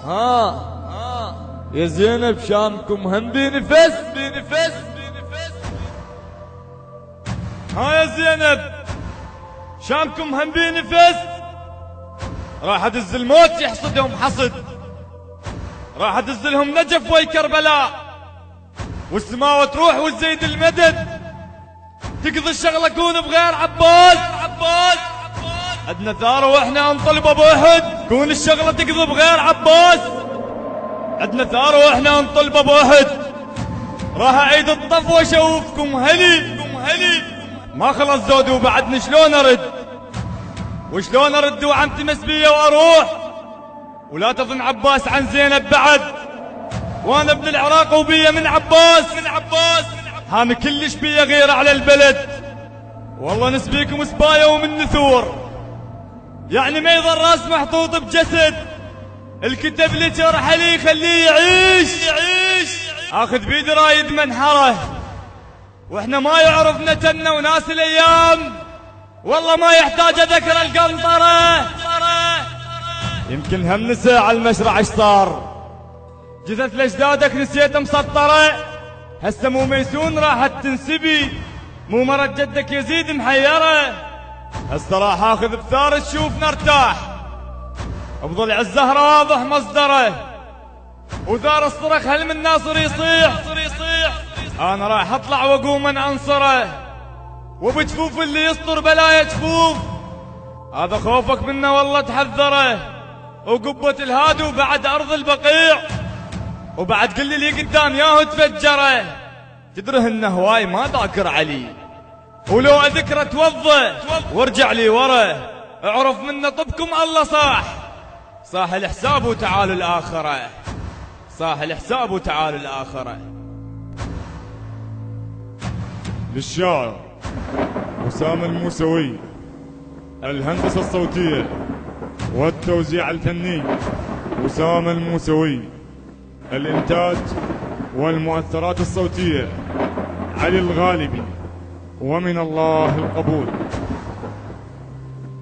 يا زينب شامكم هم بنفس بنفس. يا زينب شامكم هم بنفس. راح ادز الموت يحصدهم حصد، راح ادز لهم نجف وي كربلاء، والسماوة تروح وتزيد المدد، تقضي الشغلة كون بغير عباس. عدنا ثارة واحنا نطلب ابو احد، كون الشغلة تقضي بغير عباس. عدنا ثارة واحنا نطلب ابو احد، راح اعيد الطف واشوفكم هلي. ما خلص زود وبعدني شلون ارد وشلون ارد وعم تمس بيا واروح، ولا تظن عباس عن زينب بعد، وانا ابن العراق وبيا من عباس. هاني كلش بيا غير على البلد، والله نسبيكم سبايا ومن نثور، يعني ما يظل راس محطوط بجسد، الكتب اللي جرح لي خليه يعيش. اخذ بيدي رايد منحره، واحنا ما يعرفنا جنة وناس الايام، والله ما يحتاج اذكر القنطرة. يمكن هم نسى على المشرع ايش صار، جثث لاجدادك نسيت مسطرة، هسه مو ميسون راحت تنسبي، مو مرض جدك يزيد محيرة، هسه راح اخذ بثار تشوف نرتاح، بضلع الزهرة واضح مصدره، وثار الصرخ هل من ناصر يصيح. انا راح اطلع واقوم انصره، وبجفوف اللي يسطر بلايا جفوف، هذا خوفك منه والله تحذره، وقبة الهادي وبعد ارض البقيع، وبعد قل لي قدام ياهو تفجره، تدره انه هواي ما ذاكر علي، ولو اذكره توضى وارجع لي ورا، اعرف منه طبكم الله صاح الحساب وتعال الاخره، للشاعر أسامة الموسوي، الهندسة الصوتية والتوزيع الفني أسامة الموسوي، الإنتاج والمؤثرات الصوتية علي الغالبي، ومن الله القبول.